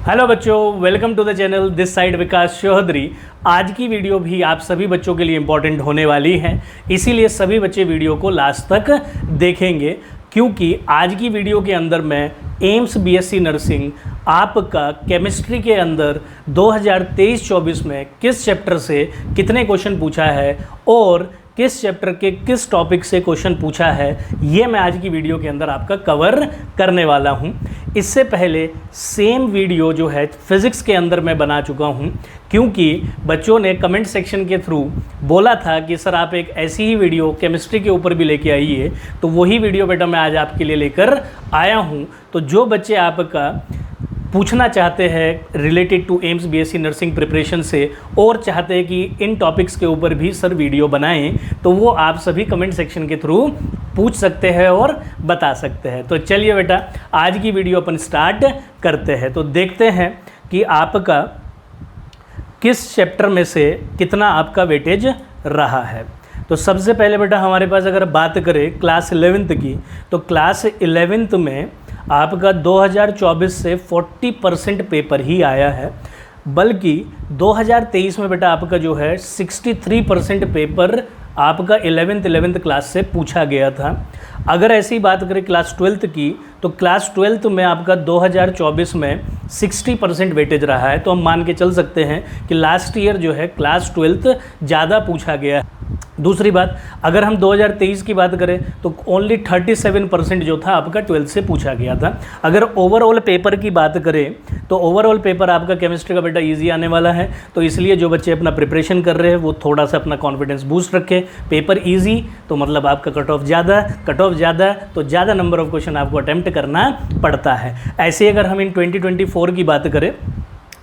Hello बच्चों, welcome to the channel. This side Vikas Chaudhary. आज की वीडियो भी आप सभी बच्चों के लिए इम्पॉर्टेंट होने वाली है, इसीलिए सभी बच्चे वीडियो को लास्ट तक देखेंगे, क्योंकि आज की वीडियो के अंदर मैं एम्स बीएससी नर्सिंग आपका केमिस्ट्री के अंदर 2023-24 में किस चैप्टर से कितने क्वेश्चन पूछा है और किस चैप्टर के किस टॉपिक से क्वेश्चन पूछा है, ये मैं आज की वीडियो के अंदर आपका कवर करने वाला हूँ। इससे पहले सेम वीडियो जो है फिज़िक्स के अंदर मैं बना चुका हूँ, क्योंकि बच्चों ने कमेंट सेक्शन के थ्रू बोला था कि सर आप एक ऐसी ही वीडियो केमिस्ट्री के ऊपर भी लेके आइए, तो वही वीडियो बेटा मैं आज आपके लिए लेकर आया हूँ। तो जो बच्चे आपका पूछना चाहते हैं related to AIIMS BSc nursing preparation से और चाहते हैं कि इन टॉपिक्स के ऊपर भी सर वीडियो बनाएं, तो वो आप सभी कमेंट सेक्शन के थ्रू पूछ सकते हैं और बता सकते हैं। तो चलिए बेटा आज की वीडियो अपन स्टार्ट करते हैं। तो देखते हैं कि आपका किस चैप्टर में से कितना आपका वेटेज रहा है। तो सबसे पहले बेटा हमारे पास अगर बात करें क्लास 11th की, तो क्लास 11th में आपका 2024 से 40% पेपर ही आया है, बल्कि 2023 में बेटा आपका जो है 63% पेपर आपका 11th क्लास से पूछा गया था। अगर ऐसी बात करें क्लास 12th की, तो क्लास 12th में आपका 2024 में 60% वेटेज रहा है। तो हम मान के चल सकते हैं कि लास्ट ईयर जो है क्लास 12th ज़्यादा पूछा गया है। दूसरी बात, अगर हम 2023 की बात करें तो ओनली 37% जो था आपका 12th से पूछा गया था। अगर ओवरऑल पेपर की बात करें तो ओवरऑल पेपर आपका केमिस्ट्री का बेटा इजी आने वाला है, तो इसलिए जो बच्चे अपना प्रिपरेशन कर रहे हैं वो थोड़ा सा अपना कॉन्फिडेंस बूस्ट रखें। पेपर इजी तो मतलब आपका कट ऑफ ज़्यादा तो ज़्यादा नंबर ऑफ क्वेश्चन आपको अटैम्प्ट करना पड़ता है। ऐसे अगर हम इन 2024 की बात करें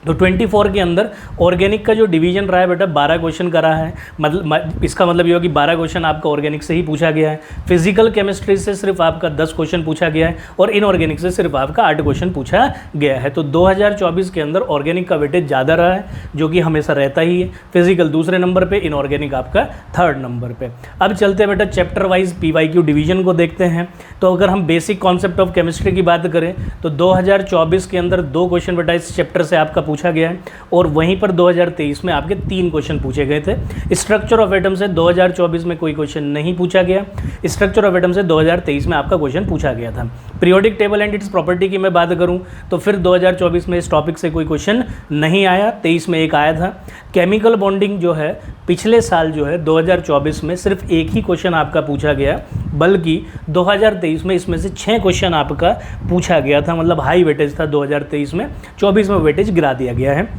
तो 24 के अंदर ऑर्गेनिक का जो डिवीजन रहा है बेटा 12 क्वेश्चन का रहा है। मतलब इसका मतलब ये हो कि 12 क्वेश्चन आपका ऑर्गेनिक से ही पूछा गया है। फिजिकल केमिस्ट्री से सिर्फ आपका 10 क्वेश्चन पूछा गया है और इनऑर्गेनिक से सिर्फ आपका 8 क्वेश्चन पूछा गया है। तो 2024 के अंदर ऑर्गेनिक का वेटेज ज़्यादा रहा है, जो कि हमेशा रहता ही है। फिजिकल दूसरे नंबर पर, इनऑर्गेनिक आपका 3rd नंबर पर। अब चलते हैं बेटा चैप्टर वाइज PYQ डिवीजन को देखते हैं। तो अगर हम बेसिक कॉन्सेप्ट ऑफ केमिस्ट्री की बात करें तो 2024 के अंदर 2 क्वेश्चन बेटा इस चैप्टर से आपका पूछा गया है और वहीं पर 2023 में आपके 3 क्वेश्चन पूछे गए थे। स्ट्रक्चर ऑफ एटम से 2024 में कोई क्वेश्चन नहीं पूछा गया। स्ट्रक्चर ऑफ एटम से 2023 में आपका क्वेश्चन पूछा गया था। Periodic table and it's property की मैं बात करूं तो फिर 2024 में इस टॉपिक से कोई क्वेश्चन नहीं आया। 23 में एक आया था। केमिकल बॉन्डिंग जो है पिछले साल जो है 2024 में सिर्फ एक ही क्वेश्चन आपका पूछा गया, बल्कि 2023 में इसमें से 6 क्वेश्चन आपका पूछा गया था। मतलब हाई वेटेज था 2023 में, 24 में वेटेज गिरा दिया गया है।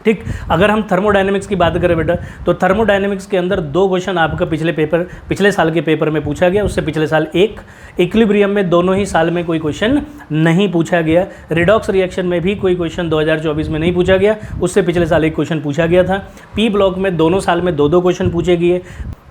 ठीक, अगर हम थर्मोडायनेमिक्स की बात करें बेटा तो थर्मोडायनेमिक्स के अंदर 2 क्वेश्चन आपका पिछले साल के पेपर में पूछा गया, उससे पिछले साल एक। इक्विलिब्रियम में दोनों ही साल में कोई क्वेश्चन नहीं पूछा गया। रिडॉक्स रिएक्शन में भी कोई क्वेश्चन 2024 में नहीं पूछा गया, उससे पिछले साल एक क्वेश्चन पूछा गया था। P ब्लॉक में दोनों साल में 2-2 क्वेश्चन पूछे गए।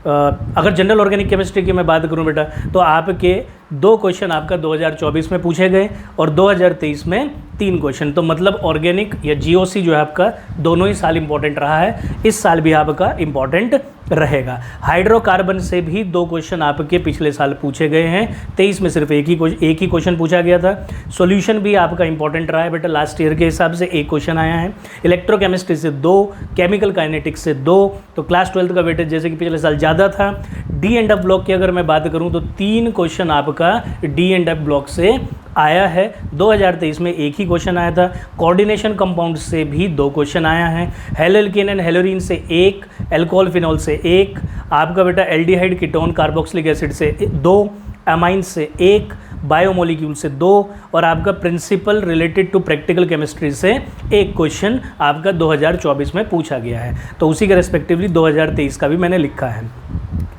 अगर जनरल ऑर्गेनिक केमिस्ट्री की मैं बात करूं बेटा तो आपके 2 क्वेश्चन आपका 2024 में पूछे गए और 2023 में 3 क्वेश्चन। तो मतलब ऑर्गेनिक या GOC जो है आपका दोनों ही साल इंपॉर्टेंट रहा है, इस साल भी आपका इंपॉर्टेंट रहेगा। हाइड्रोकार्बन से भी 2 क्वेश्चन आपके पिछले साल पूछे गए हैं। 23 में सिर्फ एक ही क्वेश्चन पूछा गया था। सॉल्यूशन भी आपका इंपॉर्टेंट रहा है बेटा, लास्ट ईयर के हिसाब से 1 क्वेश्चन आया है। इलेक्ट्रोकेमिस्ट्री से 2, केमिकल काइनेटिक्स से 2। तो क्लास 12th का वेटेज जैसे कि पिछले साल ज़्यादा था। D एंड F ब्लॉक की अगर मैं बात करूं तो 3 क्वेश्चन आपका D एंड F ब्लॉक से आया है। 2023 में एक ही क्वेश्चन आया था। कोऑर्डिनेशन कंपाउंड से भी 2 क्वेश्चन आया है। हेलोल्केन एंड हेलोरीन से 1, एल्कोहल फिनॉल से 1, आपका बेटा एल्डिहाइड कीटोन कार्बोक्सिलिक एसिड से 2, अमाइन से 1, बायोमोलिक्यूल से 2 और आपका principal related to practical chemistry से 1 क्वेश्चन आपका 2024 में पूछा गया है। तो उसी के रेस्पेक्टिवली 2023 का भी मैंने लिखा है।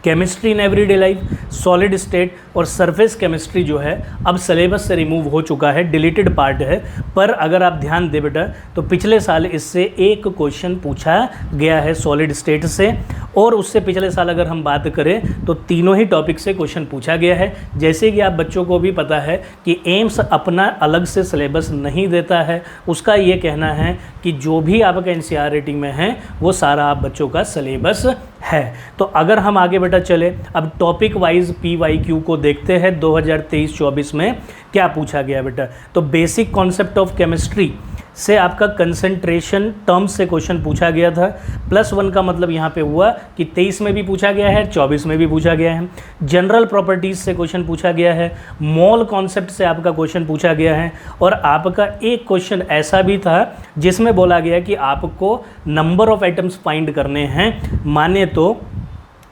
Chemistry in everyday life, solid state और सरफेस केमिस्ट्री जो है अब सिलेबस से रिमूव हो चुका है, डिलीटेड पार्ट है। पर अगर आप ध्यान दें बेटा तो पिछले साल इससे 1 क्वेश्चन पूछा गया है सॉलिड स्टेट से, और उससे पिछले साल अगर हम बात करें तो तीनों ही टॉपिक से क्वेश्चन पूछा गया है। जैसे कि आप बच्चों को भी पता है कि एम्स अपना अलग से सिलेबस नहीं देता है, उसका ये कहना है कि जो भी आपका NCERT रेटिंग में है वो सारा आप बच्चों का सिलेबस है। तो अगर हम आगे बेटा चले अब टॉपिक वाइज PYQ को देखते हैं 2023-24 में क्या पूछा गया बेटा। तो बेसिक कॉन्सेप्ट ऑफ केमिस्ट्री से आपका कंसंट्रेशन टर्म्स से क्वेश्चन पूछा गया था। +1 का मतलब यहाँ पे हुआ कि 23 में भी पूछा गया है, 24 में भी पूछा गया है। जनरल प्रॉपर्टीज से क्वेश्चन पूछा गया है, मोल कॉन्सेप्ट से आपका क्वेश्चन पूछा गया है, और आपका एक क्वेश्चन ऐसा भी था जिसमें बोला गया कि आपको नंबर ऑफ आइटम्स फाइंड करने हैं। माने तो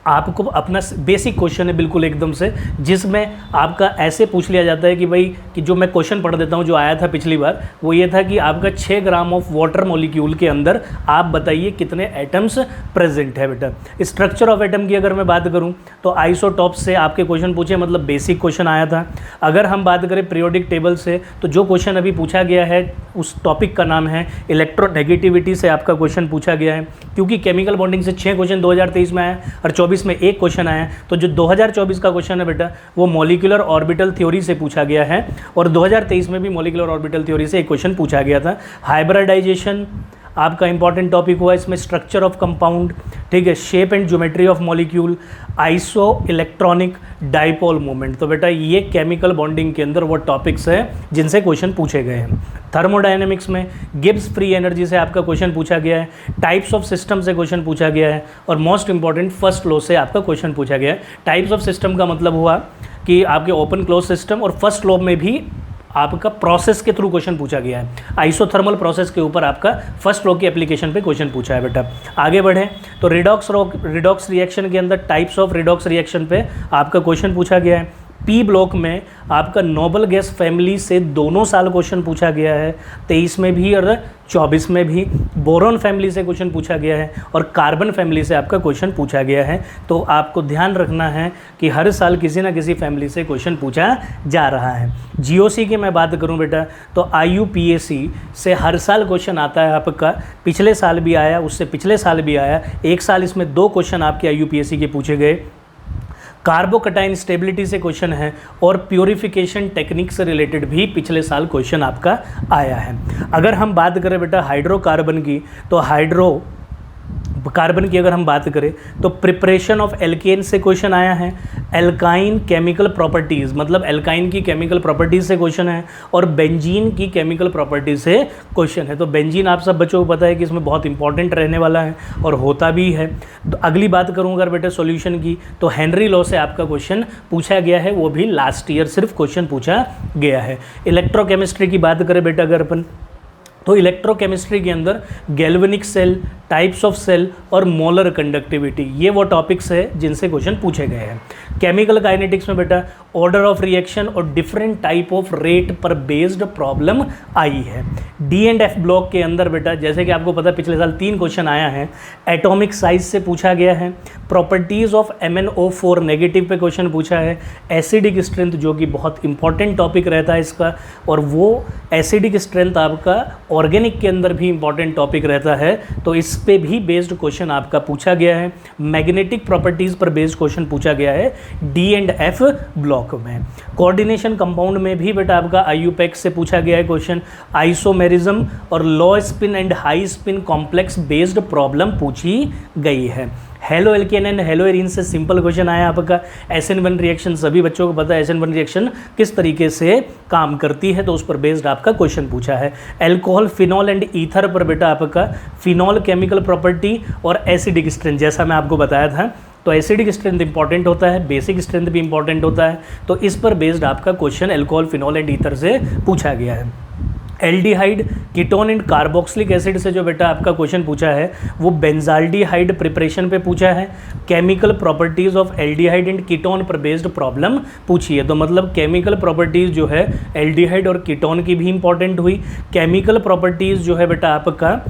आपको अपना बेसिक क्वेश्चन है बिल्कुल एकदम से, जिसमें आपका ऐसे पूछ लिया जाता है कि भाई कि जो मैं क्वेश्चन पढ़ देता हूँ जो आया था पिछली बार, वो ये था कि आपका 6 ग्राम ऑफ वाटर मॉलिक्यूल के अंदर आप बताइए कितने एटम्स प्रेजेंट है बेटा। स्ट्रक्चर ऑफ एटम की अगर मैं बात करूँ तो आइसोटॉप से आपके क्वेश्चन पूछे, मतलब बेसिक क्वेश्चन आया था। अगर हम बात करें पीरियोडिक टेबल से, तो जो क्वेश्चन अभी पूछा गया है उस टॉपिक का नाम है इलेक्ट्रोनेगेटिविटी से आपका क्वेश्चन पूछा गया है। क्योंकि केमिकल बॉन्डिंग से 6 क्वेश्चन 2023 में आया और 24 में एक क्वेश्चन आया, तो जो 2024 का क्वेश्चन है बेटा वो मॉलिक्यूलर ऑर्बिटल थ्योरी से पूछा गया है, और 2023 में भी मॉलिक्यूलर ऑर्बिटल थ्योरी से एक क्वेश्चन पूछा गया था। हाइब्रिडाइजेशन आपका इंपॉर्टेंट टॉपिक हुआ, इसमें स्ट्रक्चर ऑफ कंपाउंड, ठीक है, shape and geometry of molecule, iso electronic dipole moment. तो बेटा ये केमिकल बॉन्डिंग के अंदर वो टॉपिक्स हैं जिनसे क्वेश्चन पूछे गए हैं। थर्मोडायनेमिक्स में गिब्स फ्री एनर्जी से आपका क्वेश्चन पूछा गया है, टाइप्स ऑफ सिस्टम से क्वेश्चन पूछा गया है, और मोस्ट इंपॉर्टेंट फर्स्ट लॉ से आपका क्वेश्चन पूछा गया है। टाइप्स ऑफ सिस्टम का मतलब हुआ कि आपके ओपन क्लोज सिस्टम, और फर्स्ट लॉ में भी आपका प्रोसेस के थ्रू क्वेश्चन पूछा गया है। आइसोथर्मल प्रोसेस के ऊपर आपका फर्स्ट लॉ की एप्लीकेशन पे क्वेश्चन पूछा है बेटा। आगे बढ़े तो रिडॉक्स रिएक्शन के अंदर टाइप्स ऑफ रिडॉक्स रिएक्शन पे आपका क्वेश्चन पूछा गया है। पी ब्लॉक में आपका नोबल गैस फैमिली से दोनों साल क्वेश्चन पूछा गया है, 23 में भी और 24 में भी। बोरॉन फैमिली से क्वेश्चन पूछा गया है, और कार्बन फैमिली से आपका क्वेश्चन पूछा गया है। तो आपको ध्यान रखना है कि हर साल किसी ना किसी फैमिली से क्वेश्चन पूछा जा रहा है। जीओसी की मैं बात करूं बेटा तो IUPAC से हर साल क्वेश्चन आता है आपका, पिछले साल भी आया, उससे पिछले साल भी आया। एक साल इसमें 2 क्वेश्चन आपके IUPAC के पूछे गए। कार्बोकटाइन स्टेबिलिटी से क्वेश्चन है, और प्योरिफिकेशन टेक्निक से रिलेटेड भी पिछले साल क्वेश्चन आपका आया है। अगर हम बात करें बेटा हाइड्रोकार्बन की, तो कार्बन की अगर हम बात करें तो प्रिपरेशन ऑफ एल्केन से क्वेश्चन आया है। एल्काइन केमिकल प्रॉपर्टीज़, मतलब एल्काइन की केमिकल प्रॉपर्टीज़ से क्वेश्चन है, और बेंजीन की केमिकल प्रॉपर्टीज से क्वेश्चन है। तो बेंजीन आप सब बच्चों को पता है कि इसमें बहुत इंपॉर्टेंट रहने वाला है और होता भी है। तो अगली बात करूँ अगर बेटा सॉल्यूशन की, तो हेनरी लॉ से आपका क्वेश्चन पूछा गया है, वो भी लास्ट ईयर सिर्फ क्वेश्चन पूछा गया है। इलेक्ट्रोकेमिस्ट्री की बात करें बेटा अगर अपन, तो इलेक्ट्रोकेमिस्ट्री के अंदर galvanic cell, types of cell और मोलर कंडक्टिविटी, ये वो टॉपिक्स है जिनसे क्वेश्चन पूछे गए हैं। केमिकल काइनेटिक्स में बेटा ऑर्डर ऑफ रिएक्शन और डिफरेंट टाइप ऑफ रेट पर बेस्ड प्रॉब्लम आई है। D&F ब्लॉक के अंदर बेटा जैसे कि आपको पता है पिछले साल 3 क्वेश्चन आया है। एटॉमिक साइज से पूछा गया है, प्रॉपर्टीज़ ऑफ MnO4 नेगेटिव पे क्वेश्चन पूछा है, एसिडिक स्ट्रेंथ जो कि बहुत इंपॉर्टेंट टॉपिक रहता है इसका, और वो एसिडिक स्ट्रेंथ आपका ऑर्गेनिक के अंदर भी इंपॉर्टेंट टॉपिक रहता है, तो इस पे भी बेस्ड क्वेश्चन आपका पूछा गया है। मैग्नेटिक प्रॉपर्टीज़ पर बेस्ड क्वेश्चन पूछा गया है D&F ब्लॉक में। कोऑर्डिनेशन कंपाउंड में भी बेटा आपका IUPAC से पूछा गया है क्वेश्चन। आइसोमेरिज्म और लो spin and high spin complex based problem पूछी गई है। Halo alkane and hello arene से सिंपल क्वेश्चन आया आपका। SN1 रिएक्शन सभी बच्चों को पता है SN1 रिएक्शन किस तरीके से काम करती है, तो उस पर बेस्ड आपका क्वेश्चन पूछा है। अल्कोहल, फिनॉल एंड ईथर पर बेटा आपका फिनॉल केमिकल प्रॉपर्टी और एसिडिक स्ट्रेंथ, जैसा मैं आपको बताया था, तो एसिडिक स्ट्रेंथ इंपॉर्टेंट होता है, बेसिक स्ट्रेंथ भी इंपॉर्टेंट होता है, तो इस पर बेस्ड आपका question alcohol, phenol and ether से पूछा गया है। Aldehyde, ketone and carboxylic acid से जो बेटा आपका क्वेश्चन पूछा है वो बेंजाल्डिहाइड प्रिपरेशन पे पूछा है। Chemical properties of aldehyde and ketone पर बेस्ड प्रॉब्लम पूछी है, तो मतलब केमिकल प्रॉपर्टीज़ जो है एल्डिहाइड और कीटोन की भी इंपॉर्टेंट हुई। केमिकल प्रॉपर्टीज़ जो है बेटा आपका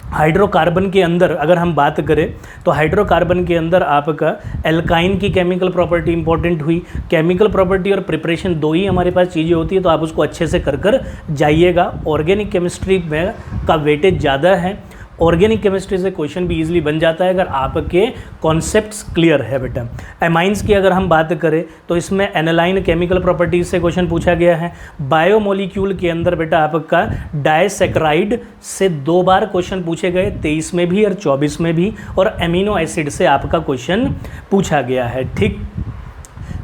हाइड्रोकार्बन के अंदर अगर हम बात करें तो हाइड्रोकार्बन के अंदर आपका एल्काइन की केमिकल प्रॉपर्टी इंपॉर्टेंट हुई। केमिकल प्रॉपर्टी और प्रिपरेशन 2 ही हमारे पास चीज़ें होती है, तो आप उसको अच्छे से कर जाइएगा। ऑर्गेनिक केमिस्ट्री में का वेटेज ज़्यादा है, ऑर्गेनिक केमिस्ट्री से क्वेश्चन भी इजीली बन जाता है अगर आपके कॉन्सेप्ट्स क्लियर है बेटा। एमाइंस की अगर हम बात करें तो इसमें एनालाइन केमिकल प्रॉपर्टीज से क्वेश्चन पूछा गया है। बायोमोलिक्यूल के अंदर बेटा आपका डाइसैकराइड से 2 बार क्वेश्चन पूछे गए, 23 में भी और 24 में भी, और एमिनो एसिड से आपका क्वेश्चन पूछा गया है। ठीक,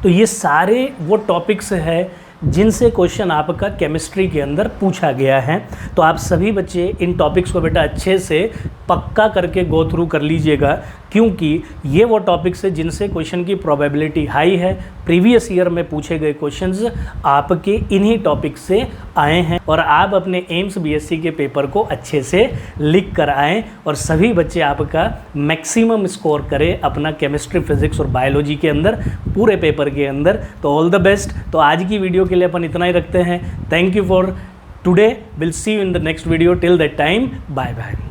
तो ये सारे वो टॉपिक्स है जिनसे क्वेश्चन आपका केमिस्ट्री के अंदर पूछा गया है। तो आप सभी बच्चे इन टॉपिक्स को बेटा अच्छे से पक्का करके गो थ्रू कर लीजिएगा, क्योंकि ये वो टॉपिक्स है जिनसे क्वेश्चन की प्रोबेबिलिटी हाई है। प्रीवियस ईयर में पूछे गए क्वेश्चंस आपके इन्हीं टॉपिक से आए हैं और आप अपने एम्स बीएससी के पेपर को अच्छे से लिख कर आएँ और सभी बच्चे आपका मैक्सिमम स्कोर करें अपना केमिस्ट्री, फिजिक्स और बायोलॉजी के अंदर, पूरे पेपर के अंदर। तो ऑल द बेस्ट। तो आज की वीडियो के लिए अपन इतना ही रखते हैं। Thank you for today, will see you in the next video. Till that time, bye bye.